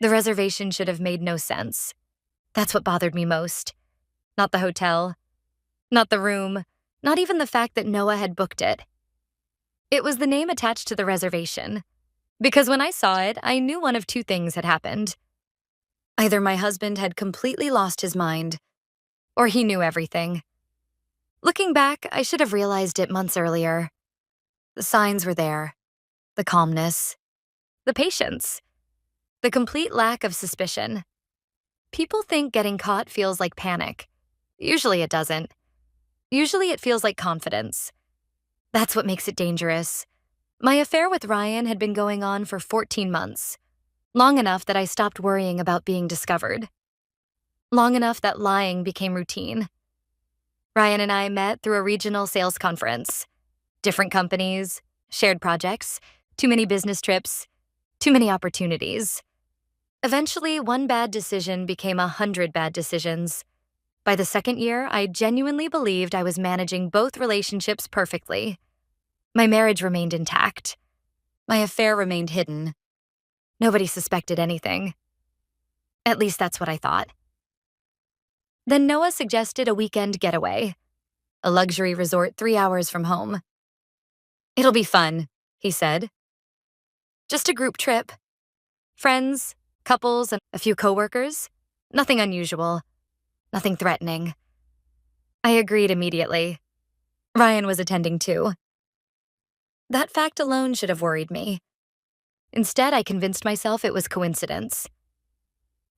The reservation should have made no sense. That's what bothered me most. Not the hotel, not the room, not even the fact that Noah had booked it. It was the name attached to the reservation. Because when I saw it, I knew one of two things had happened. Either my husband had completely lost his mind, or he knew everything. Looking back, I should have realized it months earlier. The signs were there. The calmness. The patience. The complete lack of suspicion. People think getting caught feels like panic. Usually it doesn't. Usually it feels like confidence. That's what makes it dangerous. My affair with Ryan had been going on for 14 months. Long enough that I stopped worrying about being discovered. Long enough that lying became routine. Ryan and I met through a regional sales conference. Different companies, shared projects, too many business trips, too many opportunities. Eventually, one bad decision became 100 bad decisions. By the second year, I genuinely believed I was managing both relationships perfectly. My marriage remained intact. My affair remained hidden. Nobody suspected anything. At least that's what I thought. Then Noah suggested a weekend getaway, a luxury resort 3 hours from home. "It'll be fun," he said. "Just a group trip. Friends, couples, and a few coworkers. Nothing unusual. Nothing threatening." I agreed immediately. Ryan was attending too. That fact alone should have worried me. Instead, I convinced myself it was coincidence.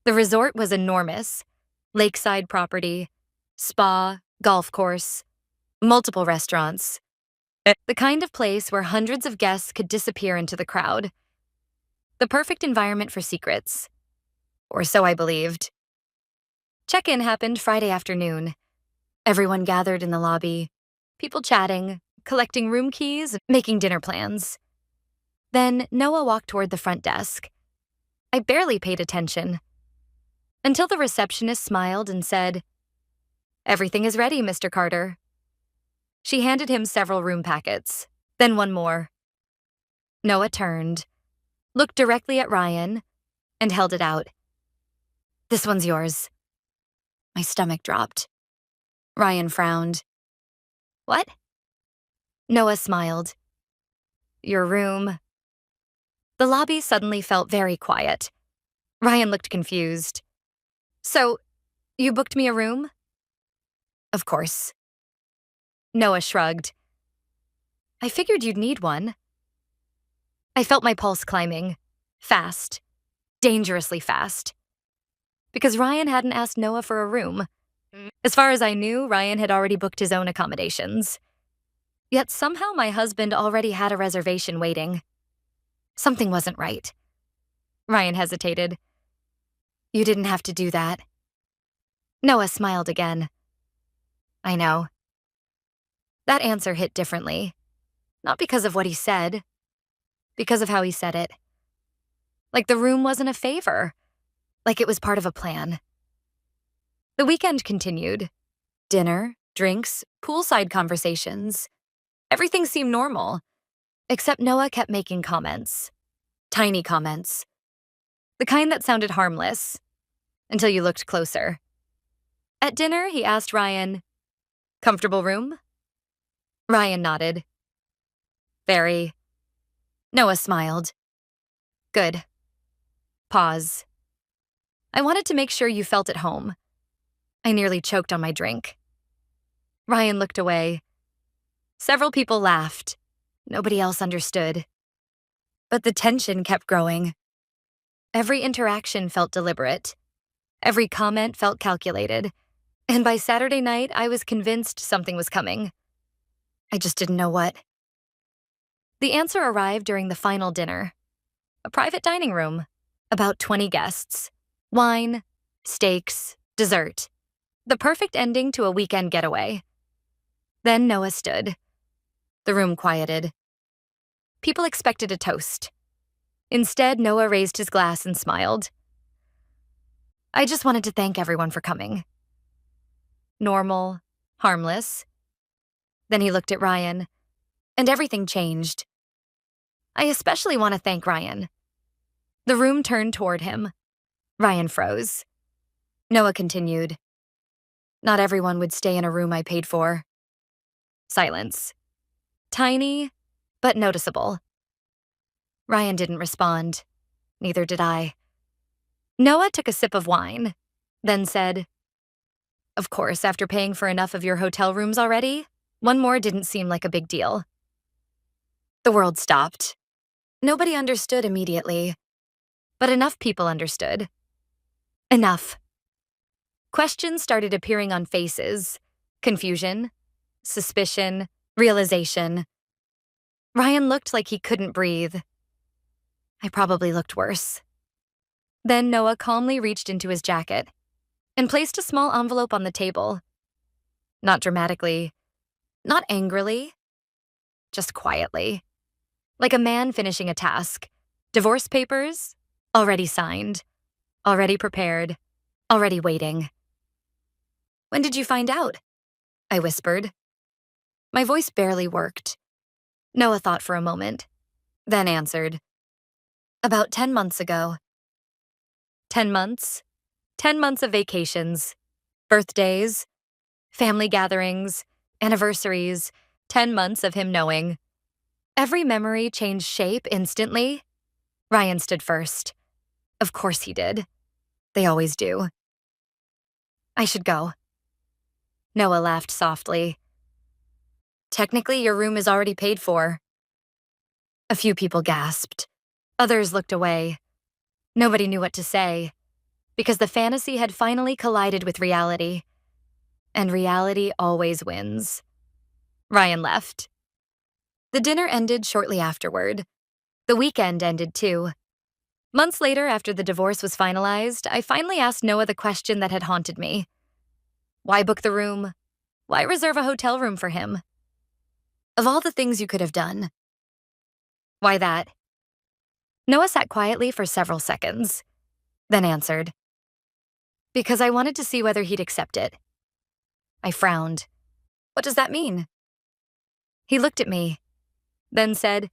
The resort was enormous. Lakeside property, spa, golf course, multiple restaurants. The kind of place where hundreds of guests could disappear into the crowd. The perfect environment for secrets. Or so I believed. Check-in happened Friday afternoon. Everyone gathered in the lobby, people chatting, collecting room keys, making dinner plans. Then Noah walked toward the front desk. I barely paid attention. Until the receptionist smiled and said, "Everything is ready, Mr. Carter." She handed him several room packets, then one more. Noah turned, looked directly at Ryan, and held it out. "This one's yours." My stomach dropped. Ryan frowned. "What?" Noah smiled. "Your room." The lobby suddenly felt very quiet. Ryan looked confused. "So, you booked me a room?" "Of course." Noah shrugged. "I figured you'd need one." I felt my pulse climbing. Fast. Dangerously fast. Because Ryan hadn't asked Noah for a room. As far as I knew, Ryan had already booked his own accommodations. Yet somehow my husband already had a reservation waiting. Something wasn't right. Ryan hesitated. "You didn't have to do that." Noah smiled again. "I know." That answer hit differently. Not because of what he said, because of how he said it. Like the room wasn't a favor. Like it was part of a plan. The weekend continued. Dinner, drinks, poolside conversations. Everything seemed normal. Except Noah kept making comments. Tiny comments. The kind that sounded harmless. Until you looked closer. At dinner, he asked Ryan, "Comfortable room?" Ryan nodded. "Very." Noah smiled. "Good." Pause. "I wanted to make sure you felt at home." I nearly choked on my drink. Ryan looked away. Several people laughed. Nobody else understood. But the tension kept growing. Every interaction felt deliberate. Every comment felt calculated. And by Saturday night, I was convinced something was coming. I just didn't know what. The answer arrived during the final dinner. A private dining room. About 20 guests. Wine, steaks, dessert. The perfect ending to a weekend getaway. Then Noah stood. The room quieted. People expected a toast. Instead, Noah raised his glass and smiled. "I just wanted to thank everyone for coming." Normal, harmless. Then he looked at Ryan, and everything changed. "I especially want to thank Ryan." The room turned toward him. Ryan froze. Noah continued. Not everyone would stay in a room I paid for. Silence. Tiny, but noticeable. Ryan didn't respond. Neither did I. Noah took a sip of wine, then said, Of course, after paying for enough of your hotel rooms already, one more didn't seem like a big deal. The world stopped. Nobody understood immediately, but enough people understood. Enough. Questions started appearing on faces. Confusion, suspicion, realization. Ryan looked like he couldn't breathe. I probably looked worse. Then Noah calmly reached into his jacket and placed a small envelope on the table. Not dramatically, not angrily, just quietly. Like a man finishing a task. Divorce papers, already signed, already prepared, already waiting. When did you find out? I whispered. My voice barely worked. Noah thought for a moment, then answered. About 10 months ago. 10 months? 10 months of vacations, birthdays, family gatherings, anniversaries, 10 months of him knowing. Every memory changed shape instantly. Ryan stood first. Of course he did. They always do. I should go. Noah laughed softly. Technically, your room is already paid for. A few people gasped. Others looked away. Nobody knew what to say, because the fantasy had finally collided with reality. And reality always wins. Ryan left. The dinner ended shortly afterward. The weekend ended too. Months later, after the divorce was finalized, I finally asked Noah the question that had haunted me. Why book the room? Why reserve a hotel room for him? Of all the things you could have done. Why that? Noah sat quietly for several seconds, then answered. Because I wanted to see whether he'd accept it. I frowned. What does that mean? He looked at me, then said,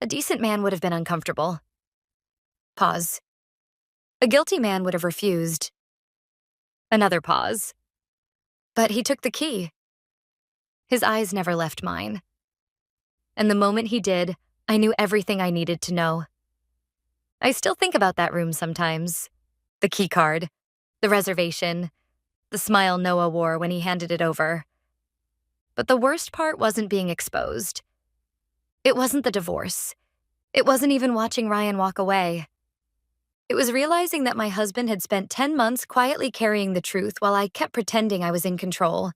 A decent man would have been uncomfortable. Pause. A guilty man would have refused. Another pause. But he took the key. His eyes never left mine. And the moment he did, I knew everything I needed to know. I still think about that room sometimes. The key card, the reservation, the smile Noah wore when he handed it over. But the worst part wasn't being exposed. It wasn't the divorce. It wasn't even watching Ryan walk away. It was realizing that my husband had spent 10 months quietly carrying the truth while I kept pretending I was in control.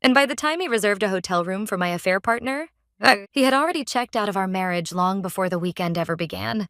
And by the time he reserved a hotel room for my affair partner, he had already checked out of our marriage long before the weekend ever began.